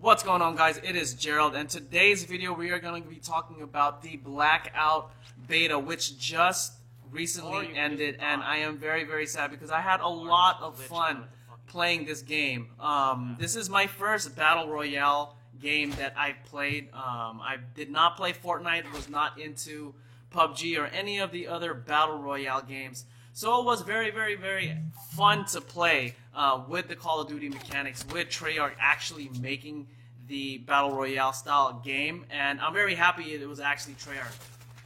What's going on, guys? It is Gerald, and today's video we are going to be talking about the Blackout beta, which just recently ended, and I am very, very sad because I had a lot of fun playing this game. This is my first Battle Royale game that I played. I did not play Fortnite, was not into PUBG or any of the other Battle Royale games. So it was very, very, very fun to play with the Call of Duty mechanics, with Treyarch actually making the Battle Royale style game. And I'm very happy it was actually Treyarch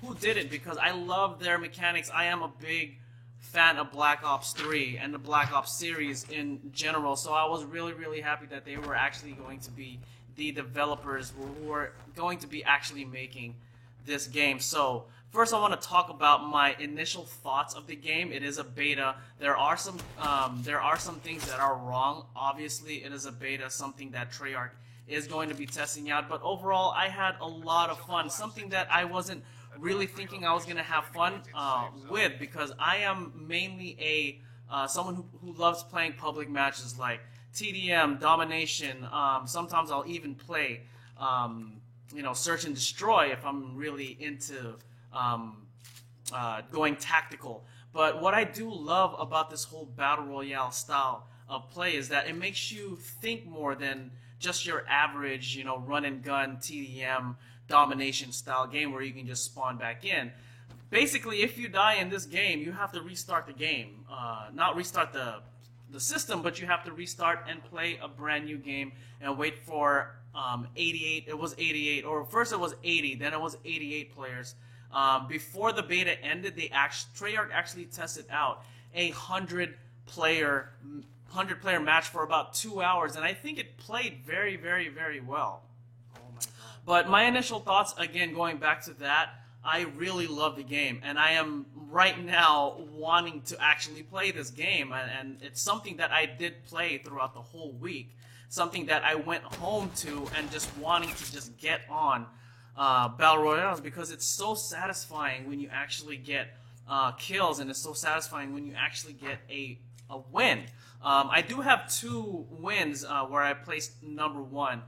who did it because I love their mechanics. I am a big fan of Black Ops 3 and the Black Ops series in general. So I was really, really happy that they were actually going to be the developers who were going to be actually making this game. So first, I want to talk about my initial thoughts of the game. It is a beta. There are some things that are wrong. Obviously, it is a beta, something that Treyarch is going to be testing out. But overall, I had a lot of fun. Something that I wasn't really thinking I was going to have fun with, because I am mainly someone who loves playing public matches like TDM, Domination. Sometimes I'll even play Search and Destroy if I'm really into going tactical. But what I do love about this whole Battle Royale style of play is that it makes you think more than just your average, run and gun TDM domination style game where you can just spawn back in. Basically, if you die in this game, you have to restart the game. Not restart the system, but you have to restart and play a brand new game and wait for 88. It was 88, or first it was 80, then it was 88 players. Before the beta ended, Treyarch actually tested out a 100-player match for about 2 hours, and I think it played very, very, very well. Oh my God. But my initial thoughts, again, going back to that, I really love the game, and I am right now wanting to actually play this game, and it's something that I did play throughout the whole week, something that I went home to and just wanting to just get on Battle Royales, because it's so satisfying when you actually get kills, and it's so satisfying when you actually get a win. I do have 2 wins where I placed number 1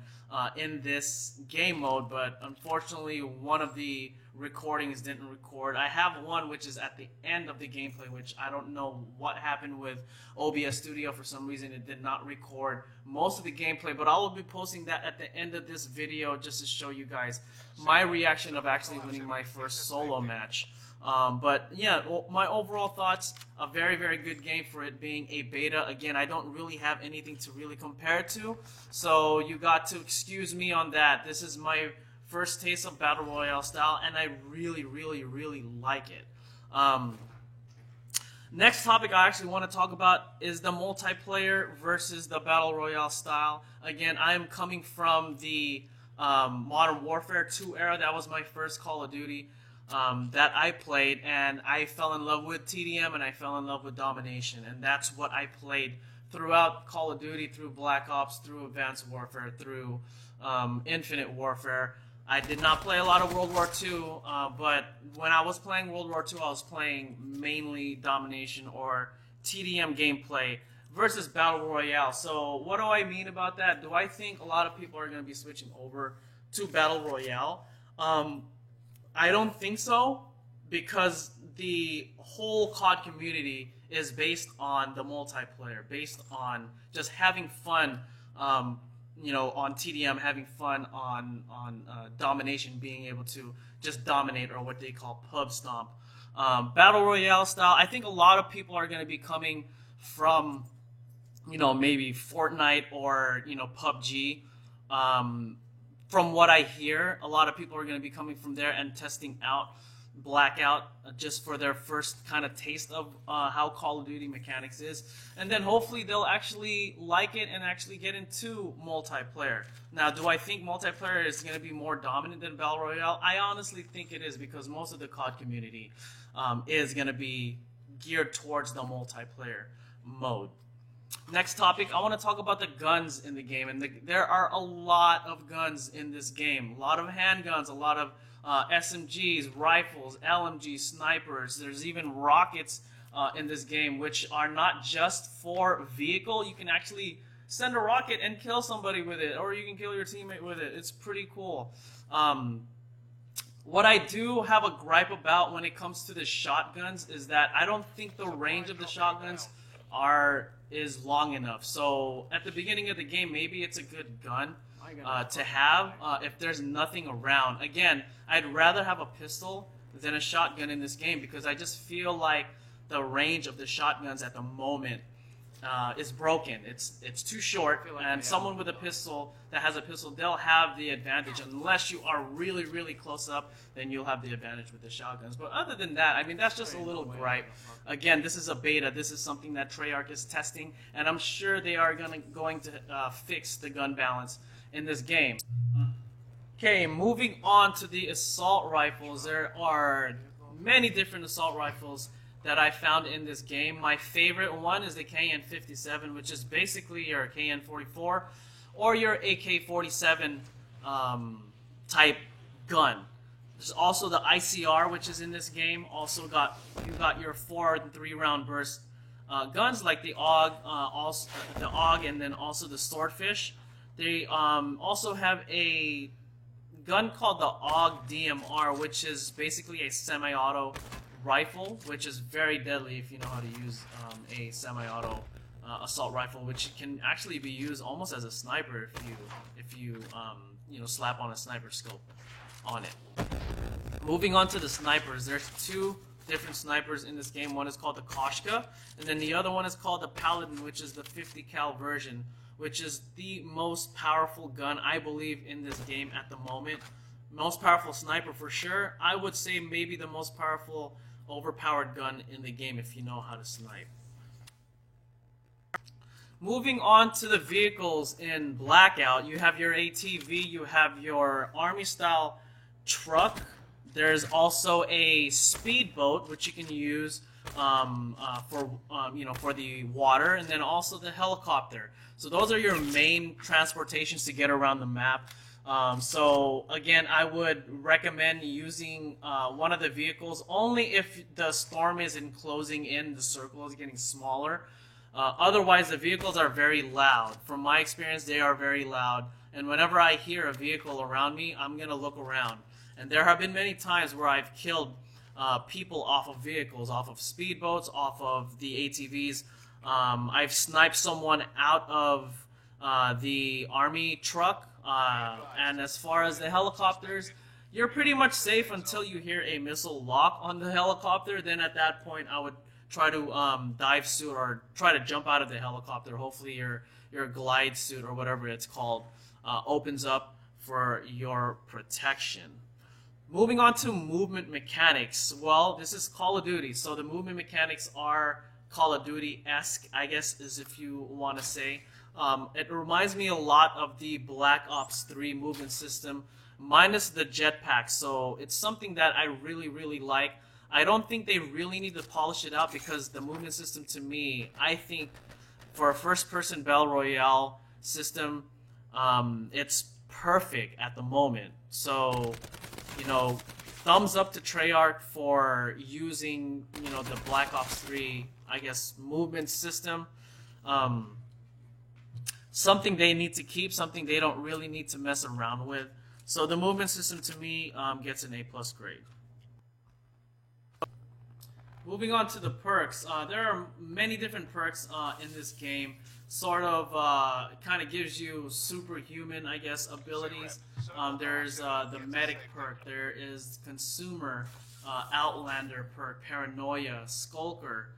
in this game mode, but unfortunately one of the recordings didn't record. I have one which is at the end of the gameplay, which I don't know what happened with OBS Studio. For some reason it did not record most of the gameplay, but I will be posting that at the end of this video just to show you guys my reaction of actually winning my first solo match. But yeah, my overall thoughts, a very, very good game for it being a beta. Again, I don't really have anything to really compare it to, so you got to excuse me on that. This is my first taste of Battle Royale style, and I really, really, really like it. Next topic I actually want to talk about is the multiplayer versus the Battle Royale style. Again, I am coming from the Modern Warfare 2 era. That was my first Call of Duty that I played, and I fell in love with TDM and I fell in love with Domination, and that's what I played throughout Call of Duty, through Black Ops, through Advanced Warfare, through Infinite Warfare. I did not play a lot of World War II, but when I was playing World War II, I was playing mainly Domination or TDM gameplay versus Battle Royale. So what do I mean about that? Do I think a lot of people are going to be switching over to Battle Royale? I don't think so, because the whole COD community is based on the multiplayer, based on just having fun, on TDM, having fun on Domination, being able to just dominate, or what they call pub stomp. Battle Royale style, I think a lot of people are going to be coming from, maybe Fortnite or, PUBG. From what I hear, a lot of people are going to be coming from there and testing out Blackout just for their first kind of taste of how Call of Duty mechanics is. And then hopefully they'll actually like it and actually get into multiplayer. Now, do I think multiplayer is going to be more dominant than Battle Royale? I honestly think it is, because most of the COD community is going to be geared towards the multiplayer mode. Next topic, I want to talk about the guns in the game, and there are a lot of guns in this game. A lot of handguns, a lot of SMGs, rifles, LMGs, snipers. There's even rockets in this game, which are not just for vehicle. You can actually send a rocket and kill somebody with it, or you can kill your teammate with it. It's pretty cool. What I do have a gripe about when it comes to the shotguns is that I don't think the range of the shotguns is long enough. So at the beginning of the game, maybe it's a good gun to have if there's nothing around. Again, I'd rather have a pistol than a shotgun in this game because I just feel like the range of the shotguns at the moment is broken. It's too short, and someone with a pistol that has a pistol, they'll have the advantage. Unless you are really, really close up, then you'll have the advantage with the shotguns. But other than that, I mean, that's just a little gripe. Again, this is a beta. This is something that Treyarch is testing, and I'm sure they are going to fix the gun balance in this game. Okay, moving on to the assault rifles. There are many different assault rifles that I found in this game. My favorite one is the KN-57, which is basically your KN-44 or your AK-47 type gun. There's also the ICR, which is in this game. Also you got your 4 and 3 round burst guns like the AUG, and then also the Swordfish. They also have a gun called the AUG DMR, which is basically a semi-auto rifle, which is very deadly if you know how to use a semi-auto assault rifle, which can actually be used almost as a sniper if you slap on a sniper scope on it. Moving on to the snipers, there's 2 different snipers in this game. One is called the Koshka, and then the other one is called the Paladin, which is the 50 cal version, which is the most powerful gun I believe in this game at the moment. Most powerful sniper for sure. I would say maybe the most powerful overpowered gun in the game if you know how to snipe. Moving on to the vehicles in Blackout, you have your ATV, you have your army style truck. There's also a speedboat which you can use for the water, and then also the helicopter. So those are your main transportations to get around the map. So again, I would recommend using one of the vehicles only if the storm is enclosing in, the circle is getting smaller. Otherwise, the vehicles are very loud. From my experience, they are very loud. And whenever I hear a vehicle around me, I'm going to look around. And there have been many times where I've killed people off of vehicles, off of speedboats, off of the ATVs. I've sniped someone out of the army truck. And as far as the helicopters, you're pretty much safe until you hear a missile lock on the helicopter. Then at that point, I would try to dive suit or try to jump out of the helicopter. Hopefully your glide suit or whatever it's called opens up for your protection. Moving on to movement mechanics. Well, this is Call of Duty, so the movement mechanics are Call of Duty-esque, I guess, is if you want to say. It reminds me a lot of the Black Ops 3 movement system, minus the jetpack. So it's something that I really, really like. I don't think they really need to polish it out because the movement system, to me, I think for a first-person Battle Royale system, it's perfect at the moment. So, thumbs up to Treyarch for using, the Black Ops 3, I guess, movement system. Something they need to keep, something they don't really need to mess around with. So the movement system, to me, gets an A+ grade. Moving on to the perks, there are many different perks in this game. Sort of kind of gives you superhuman, I guess, abilities. There's the medic perk. There is consumer, outlander perk, paranoia, skulker,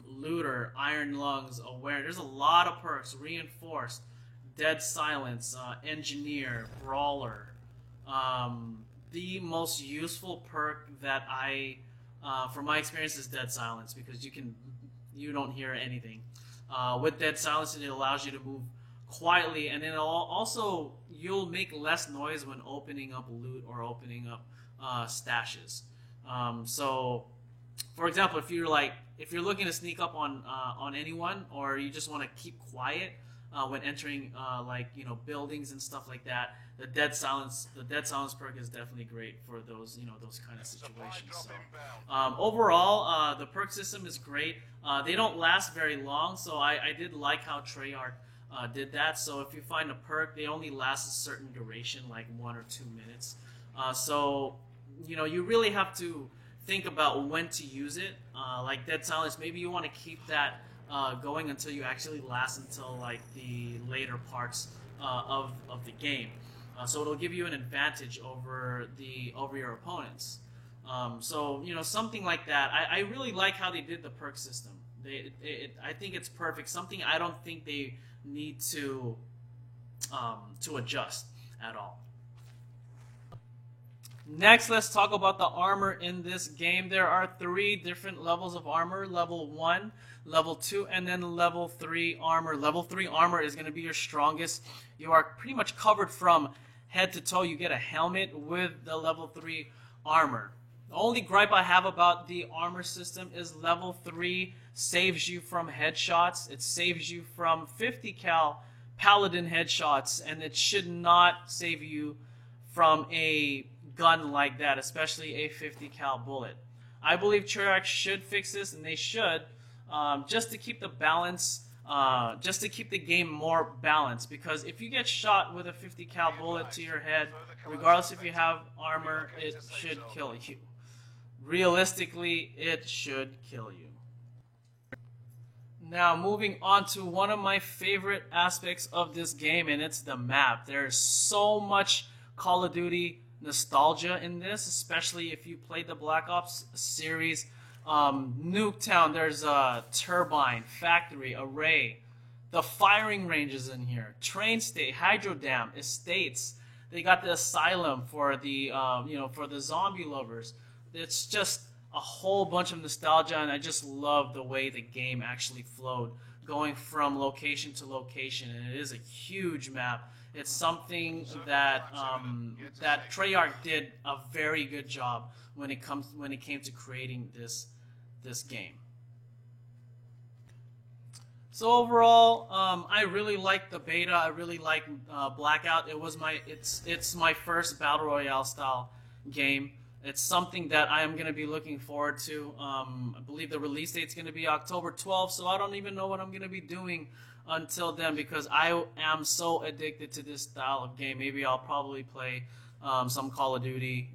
looter, iron lungs, aware. There's a lot of perks. Reinforced, dead silence, engineer, brawler. The most useful perk that from my experience, is dead silence, because you don't hear anything. With dead silence, it allows you to move quietly, and then also you'll make less noise when opening up loot or opening up stashes. So, for example, if you're looking to sneak up on anyone, or you just want to keep quiet when entering buildings and stuff like that, the dead silence perk is definitely great for those those kind of situations. So overall, the perk system is great. They don't last very long, so I did like how Treyarch did that. So if you find a perk, they only last a certain duration, like 1 or 2 minutes. So you really have to think about when to use it. Like Dead Silence, maybe you want to keep that going until you actually last until like the later parts of the game. So it'll give you an advantage over your opponents. So something like that. I really like how they did the perk system. I think it's perfect. Something I don't think they need to adjust at all. Next, let's talk about the armor in this game. There are 3 different levels of armor: level 1, level 2, and then level 3 armor. Level 3 armor is going to be your strongest. You are pretty much covered from head to toe. You get a helmet with the level 3 armor. The only gripe I have about the armor system is level 3 saves you from headshots. It saves you from 50 cal paladin headshots, and it should not save you from a gun like that, especially a 50 cal bullet. I believe Treyarch should fix this, and they should, just to keep the balance, just to keep the game more balanced. Because if you get shot with a 50 cal bullet to your head, regardless if you have armor, it should kill you. Realistically, it should kill you. Now, moving on to one of my favorite aspects of this game, and it's the map. There's so much Call of Duty nostalgia in this, especially if you played the Black Ops series. Nuketown, there's a Turbine, Factory, Array, the firing ranges in here, Train State, Hydro Dam, Estates. They got the Asylum for the for the zombie lovers. It's just a whole bunch of nostalgia, and I just love the way the game actually flowed, going from location to location, and it is a huge map. It's something that that Treyarch did a very good job when it came to creating this game. So overall, I really like the beta. I really like Blackout. It's my first battle royale style game. It's something that I am going to be looking forward to. I believe the release date is going to be October 12th, so I don't even know what I'm going to be doing until then, because I am so addicted to this style of game. Maybe I'll probably play some Call of Duty.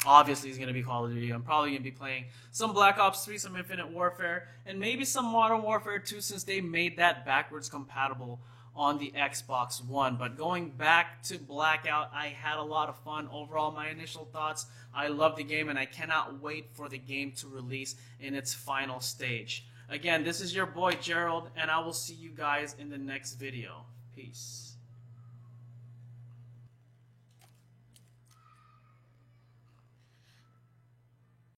Obviously, it's going to be Call of Duty. I'm probably going to be playing some Black Ops 3, some Infinite Warfare, and maybe some Modern Warfare 2, since they made that backwards compatible on the Xbox One. But going back to Blackout, I had a lot of fun. Overall, my initial thoughts, I love the game, and I cannot wait for the game to release in its final stage. Again, this is your boy Gerald, and I will see you guys in the next video. Peace.